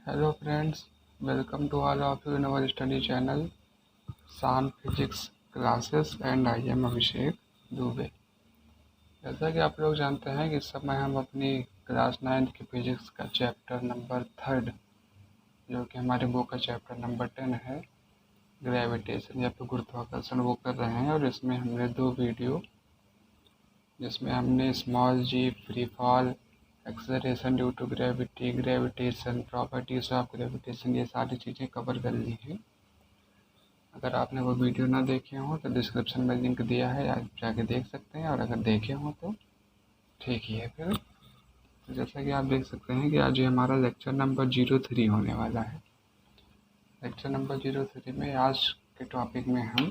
Hello friends, welcome to all of you in our study channel San Physics Classes and I am Abhishek Dubey. जैसा कि आप लोग जानते हैं कि इस समय हम अपनी क्लास 9 की फिजिक्स का चैप्टर नंबर 3 जो कि हमारे बुक का चैप्टर नंबर 10 है ग्रेविटेशन या फिर गुरुत्वाकर्षण वो कर रहे हैं। और इसमें हमने 2 वीडियो जिसमें हमने small g, free fall, acceleration due to gravity, gravitation, properties of gravitation, ये सारी चीज़ें कवर कर ली हैं। अगर आपने वो वीडियो ना देखे हों तो डिस्क्रिप्शन में लिंक दिया है, आप जाके देख सकते हैं। और अगर देखे हों तो ठीक ही है फिर। तो जैसा कि आप देख सकते हैं कि आज ये हमारा लेक्चर नंबर 03 होने वाला है। लेक्चर नंबर 03 में आज के टॉपिक में हम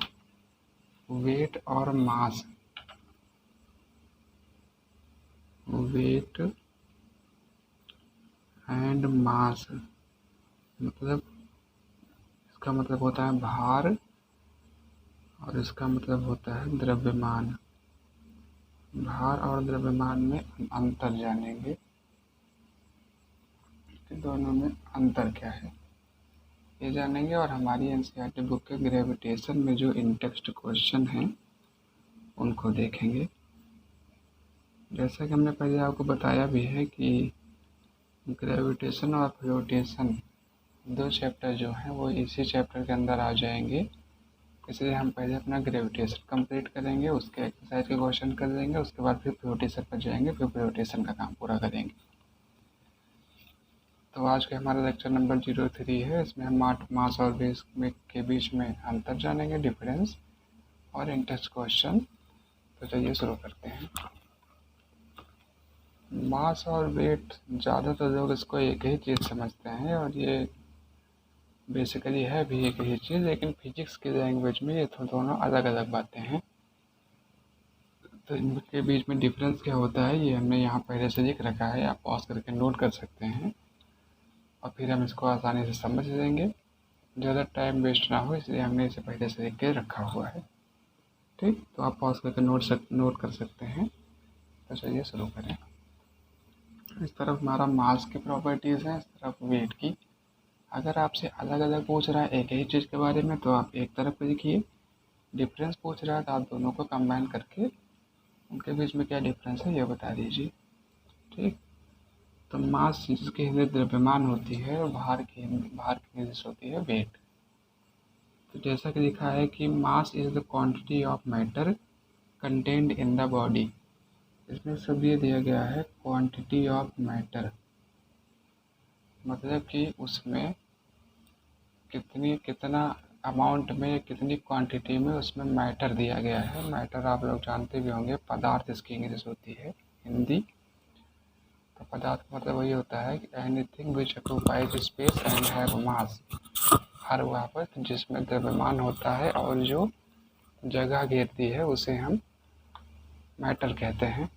वेट और मास, वेट एंड मास मतलब इसका मतलब होता है भार और इसका मतलब होता है द्रव्यमान। भार और द्रव्यमान में हम अंतर जानेंगे कि दोनों में अंतर क्या है, ये जानेंगे। और हमारी एनसीईआरटी बुक के ग्रेविटेशन में जो इन टेक्स्ट क्वेश्चन हैं उनको देखेंगे। जैसा कि हमने पहले आपको बताया भी है कि ग्रेविटेशन और फ्लोटेशन 2 चैप्टर जो हैं वो इसी चैप्टर के अंदर आ जाएंगे। इसलिए हम पहले अपना ग्रेविटेशन कंप्लीट करेंगे, उसके एक्सरसाइज के क्वेश्चन कर लेंगे, उसके बाद फिर फ्लोटेशन पर जाएंगे, फिर फ्लोटेशन का काम पूरा करेंगे। तो आज का हमारा लेक्चर नंबर 03 है। इसमें हम मास और बेस के बीच में अंतर जानेंगे, डिफरेंस और इंटरेस्ट क्वेश्चन। तो चलिए शुरू करते हैं। मास और वेट ज़्यादातर लोग इसको एक ही चीज़ समझते हैं और ये बेसिकली है भी एक ही चीज़, लेकिन फिजिक्स की लैंग्वेज में ये तो दोनों अलग अलग बातें हैं। तो इनके बीच में डिफरेंस क्या होता है ये हमने यहाँ पहले से लिख रखा है, आप पॉज करके नोट कर सकते हैं और फिर हम इसको आसानी से समझ लेंगे। ज़्यादा टाइम वेस्ट ना हो इसलिए हमने इसे पहले से लिख के रखा हुआ है। ठीक, तो आप पॉज करके नोट कर सकते हैं। तो चलिए शुरू करें। इस तरफ हमारा मास की प्रॉपर्टीज़ हैं, इस तरफ वेट की। अगर आपसे अलग अलग पूछ रहा है एक ही चीज़ के बारे में तो आप एक तरफ लिखिए, डिफरेंस पूछ रहा है तो आप दोनों को कंबाइन करके उनके बीच में क्या डिफरेंस है ये बता दीजिए। ठीक, तो मास जिसकी हिंदी द्रव्यमान होती है और भार की इंग्लिश होती है वेट। तो जैसा कि लिखा है कि mass is the quantity of matter contained in the body. इसमें सब ये दिया गया है क्वांटिटी ऑफ मैटर, मतलब कि उसमें कितना अमाउंट में, कितनी क्वांटिटी में उसमें मैटर दिया गया है। मैटर आप लोग जानते भी होंगे, पदार्थ इसकी इंग्लिश होती है हिंदी। तो पदार्थ का मतलब वही होता है कि anything which occupies space and have mass, हर वह वस्तु जिसमें द्रव्यमान होता है और जो जगह घेरती है उसे हम मैटर कहते हैं।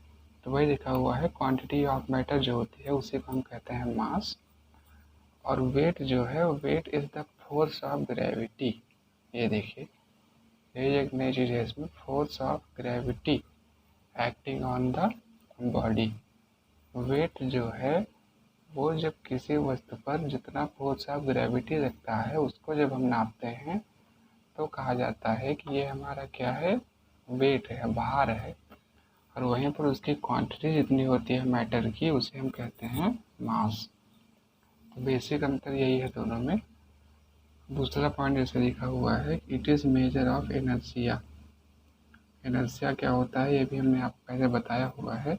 तो वही लिखा हुआ है, क्वांटिटी ऑफ मैटर जो होती है उसी को हम कहते हैं मास। और वेट जो है, weight is the force of gravity. ये देखिए, ये एक नई चीज़ है इसमें, force of gravity acting on the body. Weight जो है वो जब किसी वस्तु पर जितना फोर्स ऑफ ग्रेविटी लगता है उसको जब हम नापते हैं तो कहा जाता है कि ये हमारा क्या है, वेट है, भार है। और वहीं पर उसकी क्वांटिटी जितनी होती है मैटर की उसे हम कहते हैं मास। तो बेसिक अंतर यही है दोनों में। दूसरा पॉइंट जैसे लिखा हुआ है, it is measure of inertia. Inertia क्या होता है ये भी हमने आप पहले बताया हुआ है।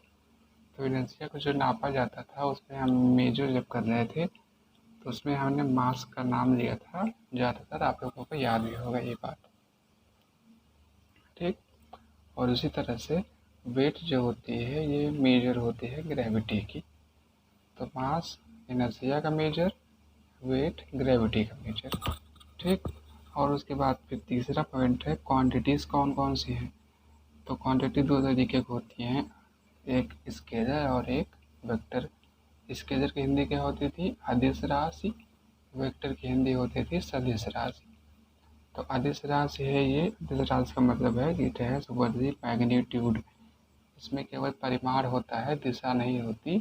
तो इनर्शिया को जो नापा जाता था उसमें हम मेजर जब कर रहे थे तो उसमें हमने मास का नाम लिया था, ज़्यादातर आप लोगों को याद भी होगा ये बात। ठीक, और उसी तरह से वेट जो होती है ये मेजर होती है ग्रेविटी की। तो मास इनर्शिया का मेजर, वेट ग्रेविटी का मेजर। ठीक, और उसके बाद फिर तीसरा पॉइंट है क्वांटिटीज़ कौन कौन सी हैं। तो क्वांटिटी 2 तरीके की होती हैं, एक स्केलर और एक वेक्टर। स्केलर की हिंदी क्या होती थी, अदिश राशि। वेक्टर की हिंदी होती थी सदिश राशि। तो अदिश राशि है ये, अदिश राशि का मतलब है कि इट हैज़ ओनली मैग्नीट्यूड। इसमें केवल परिमाण होता है, दिशा नहीं होती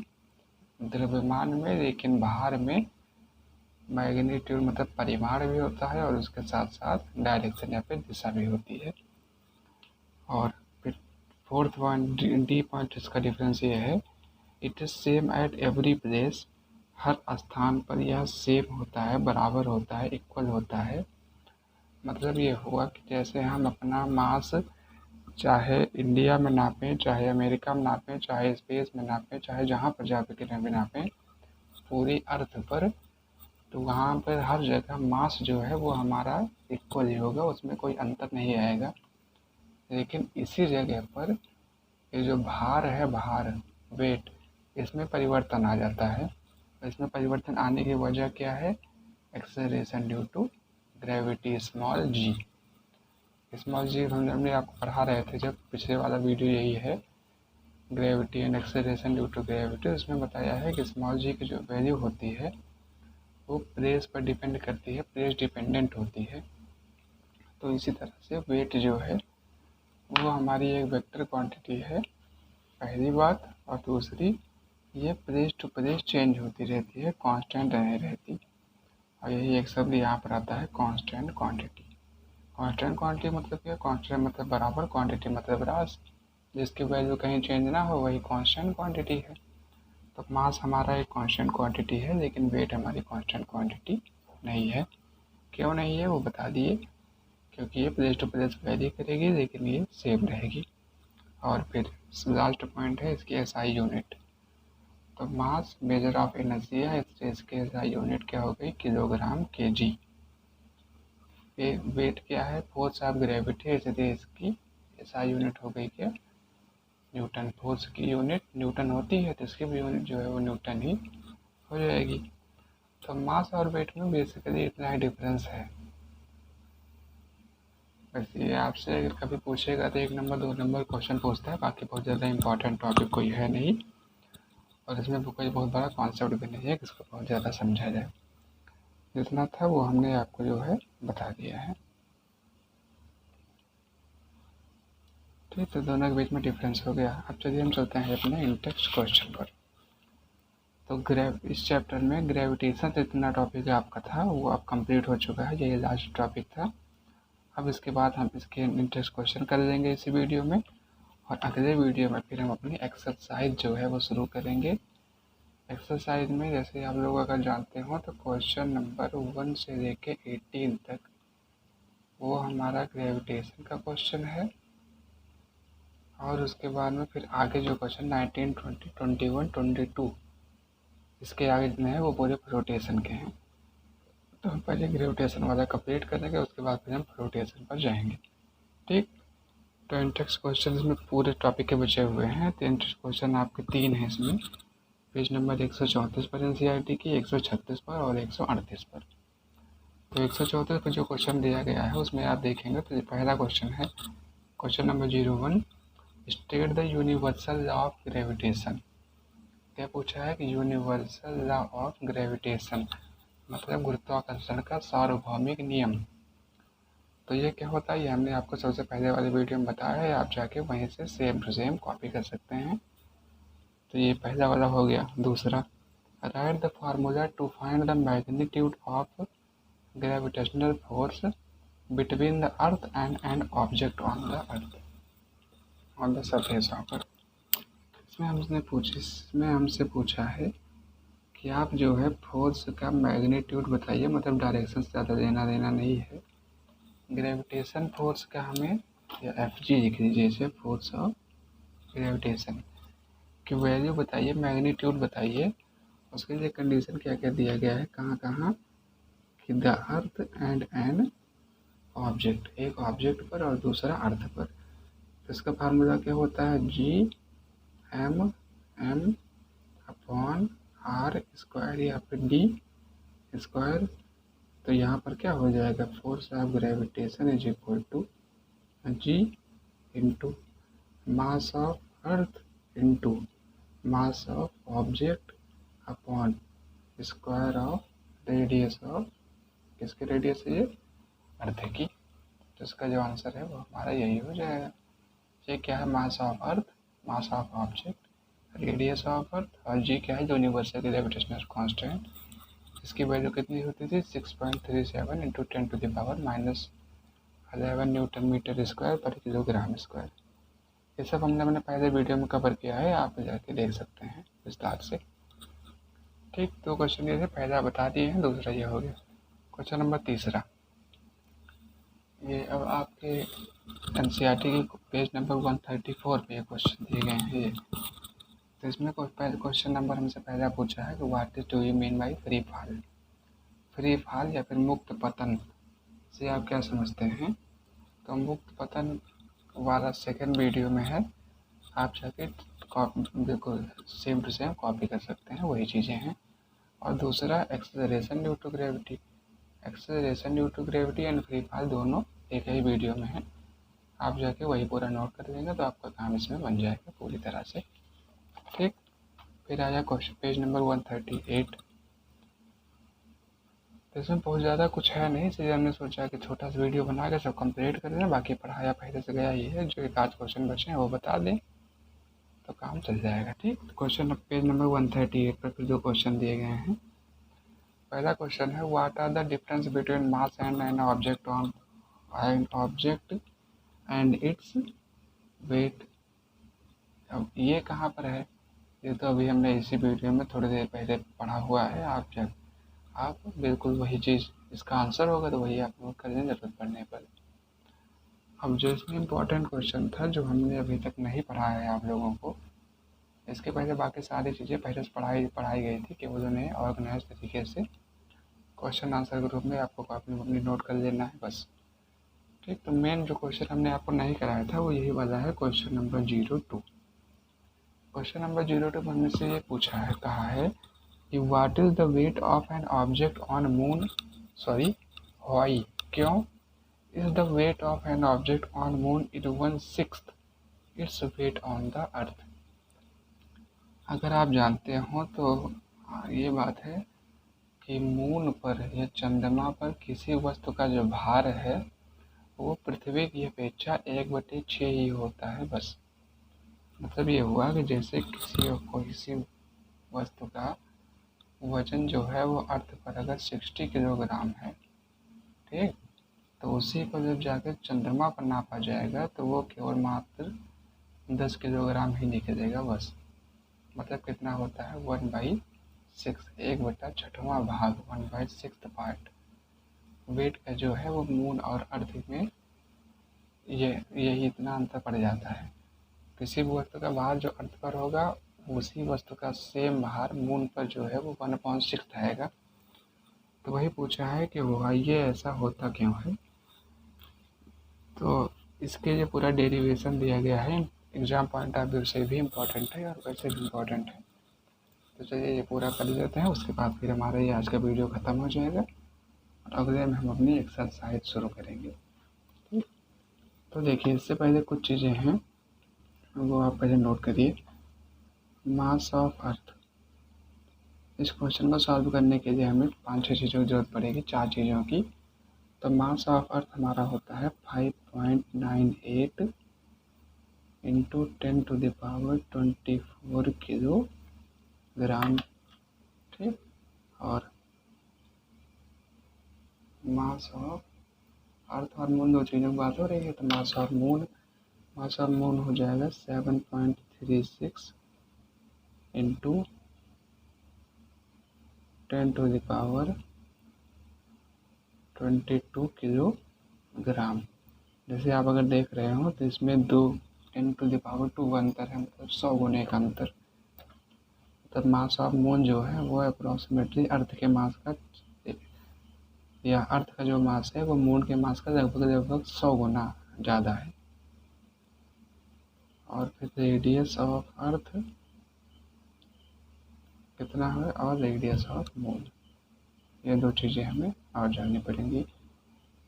द्रव्यमान में, लेकिन भार में मैग्नीट्यूड मतलब परिमाण भी होता है और उसके साथ साथ डायरेक्शन या फिर दिशा भी होती है। और फिर फोर्थ पॉइंट डी पॉइंट इसका डिफरेंस ये है, it is same at every place, हर स्थान पर यह सेम होता है, बराबर होता है, इक्वल होता है। मतलब ये हुआ कि जैसे हम अपना मास चाहे इंडिया में नापें, चाहे अमेरिका में नापें, चाहे स्पेस में नापें, चाहे जहाँ पर जाकर के भी नापें, पूरी अर्थ पर, तो वहाँ पर हर जगह मास जो है वो हमारा इक्वल ही होगा, उसमें कोई अंतर नहीं आएगा। लेकिन इसी जगह पर ये जो भार है, भार, वेट, इसमें परिवर्तन आ जाता है। इसमें परिवर्तन आने की वजह क्या है? Acceleration due to gravity, small g. Small g हमने आपको पढ़ा रहे थे जब, पिछले वाला वीडियो यही है, gravity and acceleration due to gravity. उसमें बताया है कि स्मॉल जी की जो वैल्यू होती है वो प्रेस पर डिपेंड करती है, प्रेस डिपेंडेंट होती है। तो इसी तरह से वेट जो है वो हमारी एक वेक्टर क्वांटिटी है, पहली बात। और दूसरी, ये प्रेस टू प्रेस चेंज होती रहती है, कांस्टेंट नहीं रहती। और यही एक शब्द यहाँ पर आता है, कांस्टेंट क्वांटिटी। कांस्टेंट क्वांटिटी मतलब क्या? कांस्टेंट मतलब बराबर, क्वांटिटी मतलब राशि, जिसकी वैल्यू कहीं चेंज ना हो, वही कांस्टेंट क्वांटिटी है। तो मास हमारा एक कांस्टेंट क्वांटिटी है, लेकिन वेट हमारी कांस्टेंट क्वांटिटी नहीं है। क्यों नहीं है वो बता दिए, क्योंकि ये प्लेस टू प्लेस वेरी करेगी, लेकिन ये सेम रहेगी। और फिर लास्ट पॉइंट है इसकी एसआई यूनिट। तो मास मेजर ऑफ एनर्जी है, इससे इसके एसआई यूनिट क्या हो गई? Kilogram KG. वेट क्या है? फोर्स ऑफ ग्रेविटी, इसलिए इसकी एसआई यूनिट हो गई क्या? न्यूटन। फोर्स की यूनिट न्यूटन होती है, तो इसकी भी यूनिट जो है वो न्यूटन ही हो जाएगी। तो मास और वेट में बेसिकली इतना ही डिफरेंस है। बस ये आपसे अगर कभी पूछेगा तो 1 नंबर 2 नंबर क्वेश्चन पूछता है, बाकी बहुत ज़्यादा इंपॉर्टेंट टॉपिक कोई है नहीं, और इसमें कोई बहुत बड़ा कॉन्सेप्ट भी नहीं है कि इसको बहुत ज़्यादा समझा जाए। जितना था वो हमने आपको जो है बता दिया है। ठीक, तो दोनों के बीच में डिफरेंस हो गया। अब चलिए हम चलते हैं अपने इंटेक्स्ट क्वेश्चन पर। तो इस चैप्टर में ग्रेविटेशन जितना टॉपिक आपका था वो अब कंप्लीट हो चुका है, यही लास्ट टॉपिक था। अब इसके बाद हम इसके इंटरेस्ट क्वेश्चन कर लेंगे इसी वीडियो में, और अगले वीडियो में फिर हम अपनी एक्सरसाइज जो है वो शुरू करेंगे। एक्सरसाइज में जैसे आप लोग अगर जानते हो तो क्वेश्चन नंबर 1 से लेके 18 तक वो हमारा ग्रेविटेशन का क्वेश्चन है, और उसके बाद में फिर आगे जो क्वेश्चन 19, 20, 21, 22 इसके आगे जितने हैं वो पूरे फ्लोटेशन के हैं। तो हम पहले ग्रेविटेशन वाला कंप्लीट करेंगे, उसके बाद फिर हम फ्लोटेशन पर जाएंगे। ठीक, तो इंटेक्स क्वेश्चन में पूरे टॉपिक के बचे हुए हैं। तो इंटेक्स क्वेश्चन आपके 3 हैं इसमें, पेज नंबर 134 पर एनसीईआरटी की, 136 पर और 138 पर। तो 134 पर जो क्वेश्चन दिया गया है उसमें आप देखेंगे तो पहला क्वेश्चन है, question number 01, state the universal law of gravitation. क्या पूछा है कि यूनिवर्सल लॉ ऑफ ग्रेविटेशन मतलब गुरुत्वाकर्षण का सार्वभौमिक नियम। तो ये क्या होता है, ये हमने आपको सबसे पहले वाले वीडियो में बताया है, आप जाके वहीं से सेम टू सेम कॉपी कर सकते हैं। तो ये पहला वाला हो गया। दूसरा, write the formula to find the magnitude of gravitational force between the earth and an object on the earth, on the surface of earth. इसमें हमसे पूछा है कि आप जो है फोर्स का मैग्नीट्यूड बताइए, मतलब डायरेक्शन से ज़्यादा लेना देना नहीं है। ग्रेविटेशन फोर्स का हमें, या एफ जी लिख लीजिए इसे, फोर्स ऑफ ग्रेविटेशन की वैल्यू बताइए, मैग्नीट्यूड बताइए। उसके लिए कंडीशन क्या क्या दिया गया है, कहाँ कहाँ, कि the earth and an object, एक ऑब्जेक्ट पर और दूसरा अर्थ पर। तो इसका फार्मूला क्या होता है, G M M upon R square या फिर डी स्क्वायर। तो यहाँ पर क्या हो जाएगा, force of gravitation is equal to G into mass of earth into mass of object upon square of radius of, किसके रेडियस है ये, अर्थ की। तो इसका जो आंसर है वो हमारा यही हो जाएगा। ये क्या है, मास of earth, mass of object, radius of अर्थ, और जी क्या है, यूनिवर्सल ग्रेविटेशनल कांस्टेंट इसकी वैल्यू कितनी होती थी 6.37 इंटू 10⁻11 न्यूटन मीटर स्क्वायर पर किलोग्राम स्क्वायर। ये सब हमने अपने पहले वीडियो में कवर किया है, आप जाके देख सकते हैं विस्तार से। ठीक, दो क्वेश्चन ये थे, पहला बता दिए हैं, दूसरा ये हो गया। क्वेश्चन नंबर तीसरा, ये अब आपके एनसीईआरटी की पेज नंबर 134 पे क्वेश्चन दिए गए हैं ये। तो इसमें क्वेश्चन नंबर हमसे पहला पूछा है कि what is do you mean by free fall. Free fall या फिर मुक्त पतन से आप क्या समझते हैं? तो मुक्त पतन वाला सेकंड वीडियो में है, आप जाके बिल्कुल सेम टू सेम कॉपी कर सकते हैं, वही चीज़ें हैं। और दूसरा acceleration due to gravity, acceleration due to gravity and free fall दोनों एक ही वीडियो में है, आप जाके वही पूरा नोट कर देंगे तो आपका काम इसमें बन जाएगा पूरी तरह से। ठीक, फिर आया क्वेश्चन पेज नंबर 138। तो इसमें बहुत ज़्यादा कुछ है नहीं, इसलिए हमने सोचा कि छोटा सा वीडियो बना के सब कंप्लीट कर दें, बाकी पढ़ाया पहले से गया ही है, जो एक आध क्वेश्चन बचे हैं वो बता दें तो काम चल जाएगा। ठीक, क्वेश्चन पेज नंबर 138 पर फिर दो क्वेश्चन दिए गए हैं। पहला क्वेश्चन है what are the difference between mass and an object and its weight. अब ये कहाँ पर है? ये तो अभी हमने इसी वीडियो में थोड़ी देर पहले पढ़ा हुआ है, आप बिल्कुल वही चीज़, इसका आंसर होगा तो वही आप नोट कर दें जरूरत पड़ने पर। अब जो इसमें इम्पोर्टेंट क्वेश्चन था जो हमने अभी तक नहीं पढ़ाया है आप लोगों को, इसके पहले बाकी सारी चीज़ें पहले से पढ़ाई गई थी, केवल उन्हें ऑर्गेनाइज तरीके से क्वेश्चन आंसर के रूप में आपको कॉपी में अपनी नोट कर लेना है बस। ठीक, तो मेन जो क्वेश्चन हमने आपको नहीं कराया था वो यही वाला है, क्वेश्चन नंबर 02। क्वेश्चन नंबर 02 में हमने से ये पूछा है, कहा है कि what is the weight of an object on moon, sorry why, क्यों is the weight of an object on moon is 1/6 its weight on the earth. अगर आप जानते हो तो ये बात है कि मून पर या चंद्रमा पर किसी वस्तु का जो भार है वो पृथ्वी की अपेक्षा 1/6 ही होता है बस। मतलब ये हुआ कि जैसे किसी वस्तु का वजन जो है वो अर्थ पर अगर 60 किलोग्राम है, ठीक, तो उसी को जब जाकर चंद्रमा पर नापा जाएगा तो वो केवल मात्र 10 किलोग्राम ही निकलेगा बस। मतलब कितना होता है 1/6, 1/6वां भाग, 1/6 पार्ट वेट का जो है वो मून और अर्थ में यही इतना अंतर पड़ जाता है। किसी भी वस्तु का भार जो अर्थ पर होगा उसी वस्तु का सेम भार मून पर जो है वो 1/6 आएगा। तो वही पूछा है कि वो ये ऐसा होता क्यों है। तो इसके लिए पूरा डेरिवेशन दिया गया है, एग्जाम पॉइंट ऑफ व्यू से भी इम्पोर्टेंट है और वैसे भी इम्पोर्टेंट है। तो चलिए ये पूरा कर लेते हैं, उसके बाद फिर हमारा ये आज का वीडियो ख़त्म हो जाएगा और अगले में हम अपनी एक्सरसाइज शुरू करेंगे। ठीक, तो देखिए इससे पहले कुछ चीज़ें हैं वो आप पहले नोट करिए। मास ऑफ अर्थ, इस क्वेश्चन को सॉल्व करने के लिए हमें 5-6 चीज़ों की जरूरत पड़ेगी, 4 चीज़ों की। तो मास ऑफ अर्थ हमारा होता है 5.98 इंटू 10⁻24 किलोग्राम। ठीक, और मास ऑफ अर्थ और मून दो चीज़ों की बात हो रही है, तो मास ऑफ मून हो जाएगा 7.36 इंटू 10⁻22 किलोग्राम। जैसे आप अगर देख रहे हो तो इसमें 10⁻2 अंतर है, मतलब 100 गुने का अंतर। तब मास ऑफ मून जो है वो अप्रोक्सीमेटली अर्थ के मास का, या अर्थ का जो मास है वो मून के मास का लगभग 100 गुना ज़्यादा है। और फिर रेडियस ऑफ अर्थ कितना है और रेडियस ऑफ मून, ये दो चीज़ें हमें और जाननी पड़ेंगी।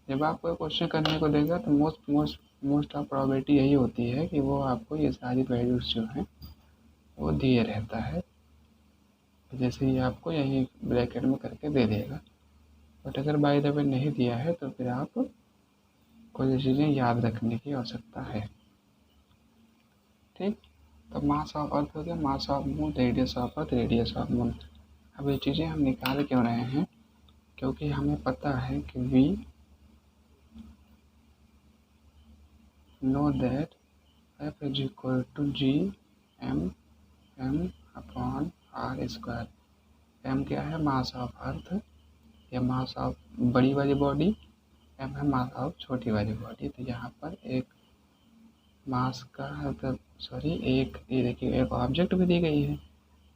जब आपको क्वेश्चन करने को देगा तो मोस्ट ऑफ प्रोबेबिलिटी यही होती है कि वो आपको ये सारी वैल्यूज जो हैं वो दिए रहता है, जैसे ही आपको यही ब्रैकेट में करके दे देगा। बट अगर बाय द वे नहीं दिया है तो फिर आप कुछ चीज़ें याद रखने की आवश्यकता है। ठीक, तो मास ऑफ अर्थ हो गया, मास of moon, radius of earth, radius of moon. अब ये चीज़ें हम निकाल क्यों रहे हैं, क्योंकि हमें पता है कि we know that F is equal to G M M upon R square. M क्या है, मास ऑफ अर्थ या मास ऑफ बड़ी वाली बॉडी, एम है मास ऑफ छोटी वाली बॉडी। तो यहाँ पर एक मास का मतलब एक ये देखिए एक ऑब्जेक्ट भी दी गई है,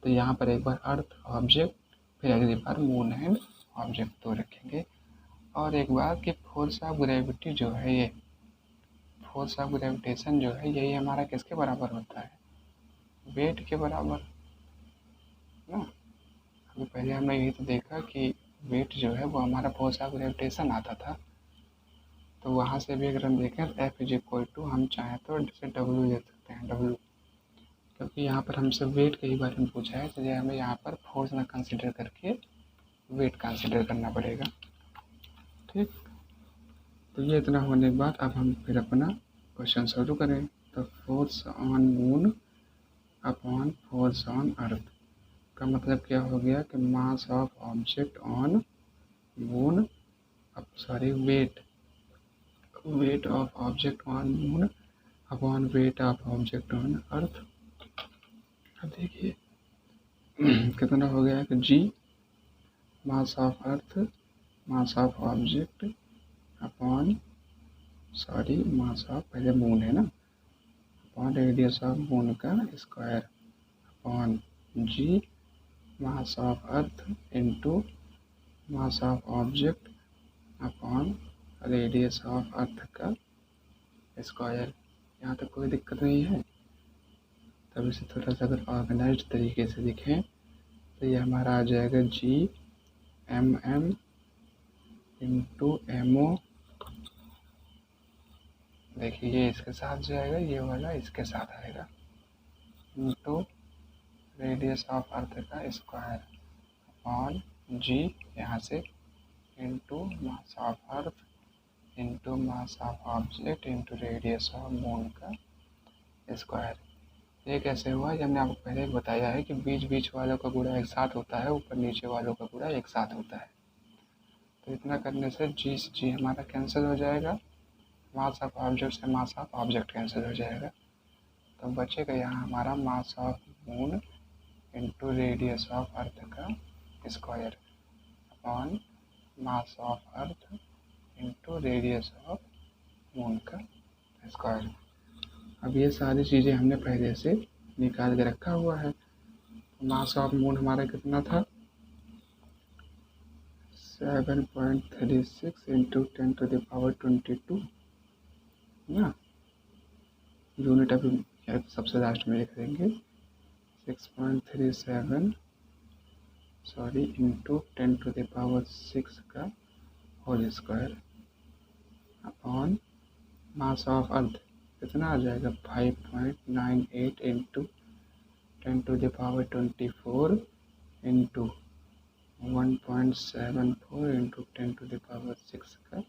तो यहाँ पर एक बार अर्थ ऑब्जेक्ट, फिर अगली बार मून एंड ऑब्जेक्ट तो रखेंगे। और एक बार कि फोर्स ऑफ ग्रेविटी जो है, ये फोर्स ऑफ ग्रेविटेशन जो है यही हमारा किसके बराबर होता है, वेट के बराबर ना। अभी पहले हमने यही तो देखा कि वेट जो है वो हमारा फोर्स ऑफ ग्रेविटेशन आता था। तो वहाँ से भी अगर हम देखें एफ इज इक्वल टू, हम चाहें तो जैसे डब्ल्यू ले सकते हैं, डब्ल्यू, क्योंकि यहाँ पर हमसे वेट के ही बारे में पूछा है, तो हमें यहाँ पर फोर्स ना कंसिडर करके वेट कंसिडर करना पड़ेगा। ठीक, तो ये इतना होने के बाद अब हम फिर अपना क्वेश्चन शुरू करें। तो force on moon upon force on earth का मतलब क्या हो गया कि mass of object on moon, weight of object on moon upon weight of object on earth. अब देखिए कितना हो गया कि G mass of earth, mass of object upon mass of, पहले मून है ना, अपॉन रेडियस ऑफ मून का square upon G mass of earth into mass of object upon radius of earth का स्क्वायर। यहाँ तक कोई दिक्कत नहीं है। तब इसे थोड़ा सा अगर ऑर्गेनाइज्ड तरीके से लिखें तो ये हमारा आ जाएगा G M M into M O, देखिए ये इसके साथ जाएगा, ये वाला इसके साथ आएगा, इंटू रेडियस ऑफ अर्थ का स्क्वायर अपॉन जी यहाँ से into mass of earth into mass of object into radius of moon का स्क्वायर। ये कैसे हुआ, ये हमने आपको पहले बताया है कि बीच बीच वालों का गुणा एक साथ होता है, ऊपर नीचे वालों का गुणा एक साथ होता है। तो इतना करने से जी से जी हमारा कैंसिल हो जाएगा, मास ऑफ ऑब्जेक्ट से मास ऑफ ऑब्जेक्ट कैंसिल हो जाएगा। तो बचेगा यहाँ हमारा mass of moon into radius of earth का square upon mass of earth into radius of moon का स्क्वायर। अब ये सारी चीज़ें हमने पहले से निकाल के रखा हुआ है। मास ऑफ मून हमारा कितना था, 7.36 इंटू 10⁻22 ना, यूनिट अभी सबसे लास्ट में लिख देंगे, 6.37 इंटू 10⁻6 का whole square upon mass of earth कितना आ जाएगा, 5.98 इंटू 10⁻24 इंटू 1.74 इंटू 10⁻6 का।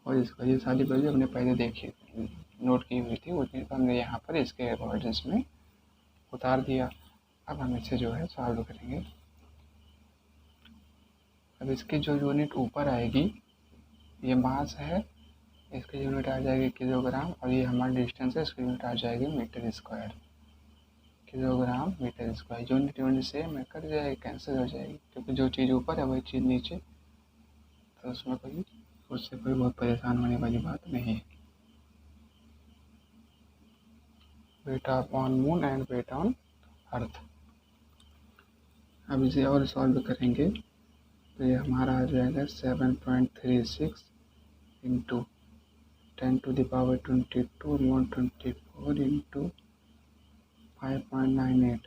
और इसका ये सारी वैल्यू हमने पहले देखी नोट की हुई थी, उतनी तो हमने यहाँ पर इसके अवॉइडेंस में उतार दिया। अब हम इसे जो है सॉल्व करेंगे। अब इसकी जो यूनिट ऊपर आएगी ये मास है, इसकी यूनिट आ जाएगी किलोग्राम, और ये हमारा डिस्टेंस है, इसकी यूनिट आ जाएगी metre square, kilogram metre square. Unit same है, कट जाएगी, कैंसिल हो जाएगी, क्योंकि जो चीज़ ऊपर है वही चीज़ नीचे, तो उसमें उससे कोई बहुत परेशान होने वाली बात नहीं है। Weight on moon and weight on earth. अब इसे और सॉल्व करेंगे तो ये हमारा आ जाएगा 7.36 इंटू 10⁻22 इंटू 5.98।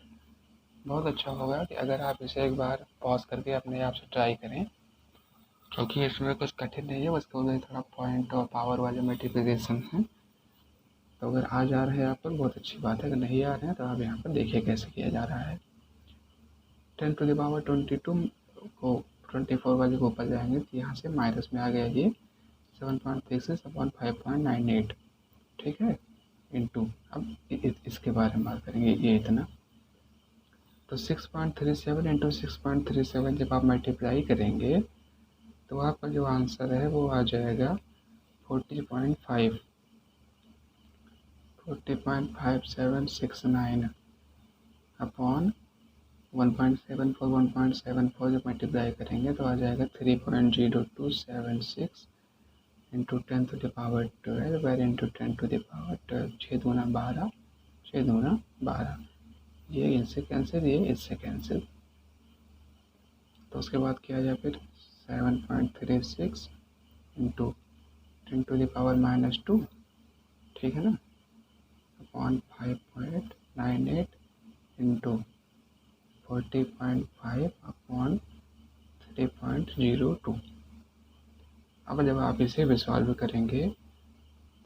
बहुत अच्छा होगा कि अगर आप इसे एक बार पॉज करके अपने आप से ट्राई करें, क्योंकि इसमें कुछ कठिन नहीं है, उसके अंदर थोड़ा पॉइंट और पावर वाले मल्टीप्लिकेशन है। तो अगर आ जा रहे हैं आप पर बहुत अच्छी बात है, अगर नहीं आ रहे हैं तो आप यहाँ पर देखिए कैसे किया जा रहा है। 10⁻22 को 24 वाले को ऊपर जाएंगे तो यहाँ से माइनस में आ गया ये 7.36 अपॉन 5.98, ठीक है, इंटू अब इसके बारे में बात करेंगे, ये इतना तो 6.37 इंटू 6.37 जब आप मल्टीप्लाई करेंगे तो आपका जो आंसर है वो आ जाएगा 40.5769 अपॉन 1.74 1.74 जब मल्टीप्लाई करेंगे तो आ जाएगा 3.0276 इंटू 10⁻12 इंटू 10⁻12 6 दूना 12 6 दूना 12। ये इनसे कैंसिल, ये इससे कैंसिल। तो उसके बाद किया जाए फिर 7.36 इंटू 10⁻⁻2, ठीक है ना, अपॉन 5.98 इंटू 40.5 अपॉन 3.02। अब जब आप इसे भी सॉल्व करेंगे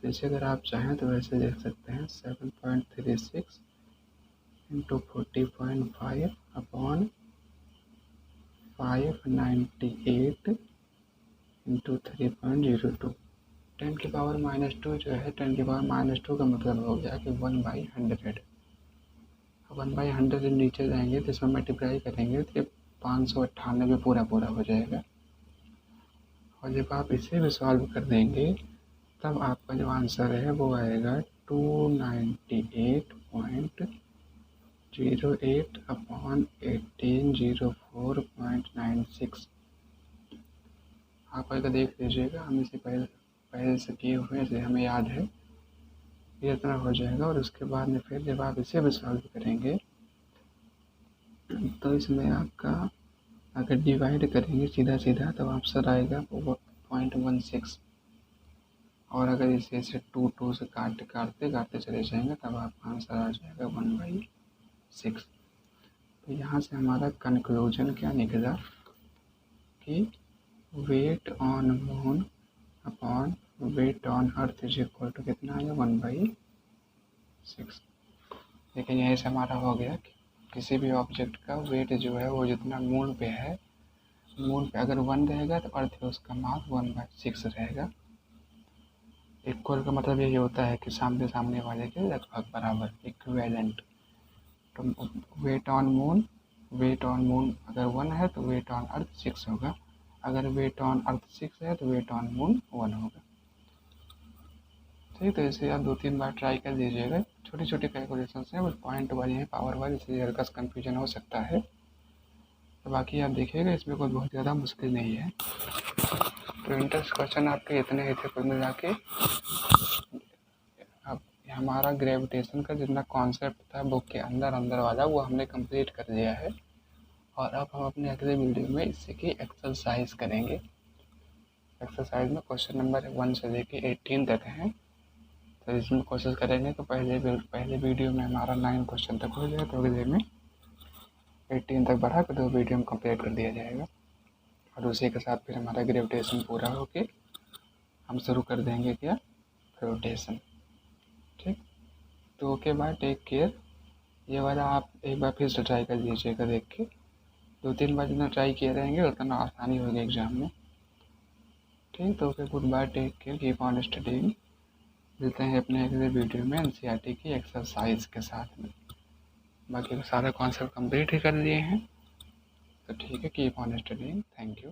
तो इसे अगर आप चाहें तो वैसे देख सकते हैं 7.36 इंटू 40.5 अपॉन 598 इंटू 3.02। 10⁻⁻2 जो है 10⁻⁻2 का मतलब हो गया कि 1/100। 1/100 जब नीचे जाएंगे तो इसमें मल्टीप्लाई करेंगे तो 598 पूरा हो जाएगा। और जब आप इसे भी सॉल्व कर देंगे तब आपका जो आंसर है वो आएगा 298.08 अपॉन 1804.96। आप अगर देख लीजिएगा, हम इसे पहले से किए हुए हैं, हमें याद है, ये इतना हो जाएगा। और उसके बाद में फिर जब आप इसे भी सॉल्व करेंगे तो इसमें आपका अगर डिवाइड करेंगे सीधा सीधा तो आंसर आएगा 0.16। और अगर इसे 2 से काटते चले जाएंगे तब आपका आंसर आ जाएगा 1/6। तो यहाँ से हमारा कंक्लूजन क्या निकला कि weight on moon upon weight on earth is equal to कितना है 1/6। लेकिन यहीं से हमारा हो गया कि किसी भी ऑब्जेक्ट का वेट जो है वो जितना मून पे है, मून पे अगर 1 रहेगा तो अर्थ पे उसका मास 1/6 रहेगा। इक्वल का मतलब यही होता है कि सामने वाले के लगभग बराबर, इक्विवेलेंट। तो वेट ऑन मून अगर 1 है तो वेट ऑन अर्थ 6 होगा। अगर वेट ऑन अर्थ 6 है तो वेट ऑन मून 1 होगा। ठीक, तो इसे आप 2-3 बार ट्राई कर लीजिएगा। छोटी छोटी कैलकुलेशन हैं, बस पॉइंट वाली हैं, पावर वाली, इसलिए हल्का सा कन्फ्यूजन हो सकता है। तो बाकी आप देखिएगा, इसमें कोई बहुत ज़्यादा मुश्किल नहीं है। तो इंटरेस्ट क्वेश्चन आपके इतने ही थे कुल मिला के। अब हमारा ग्रेविटेशन का जितना कॉन्सेप्ट था बुक के अंदर वाला वो हमने कंप्लीट कर लिया है। और अब हम अपने अगले वीडियो में इससे की एक्सरसाइज करेंगे। एक्सरसाइज में क्वेश्चन नंबर 1 से लेके 18 तक हैं। तो इसमें कोशिश करेंगे तो पहले वीडियो में हमारा 9 क्वेश्चन तक हो जाए, तो अगले में 18 तक बढ़ा कर 2 वीडियो में कंप्लीट कर दिया जाएगा। और उसी के साथ फिर हमारा ग्रेविटेशन पूरा होके हम शुरू कर देंगे क्या, रोटेशन। ठीक, तो ओके बाय, टेक केयर। ये वाला आप एक बार फिर से ट्राई कर लीजिएगा, देख के 2-3 बार जितना ट्राई किए रहेंगे उतना आसानी होगी एग्ज़ाम में। ठीक, तो okay, goodbye, take care, keep on studying. मिलते हैं अपने अगले वीडियो में एनसीईआरटी की एक्सरसाइज के साथ में। बाकी तो सारे कॉन्सेप्ट कंप्लीट ही कर लिए हैं। तो ठीक है, keep on studying, thank you.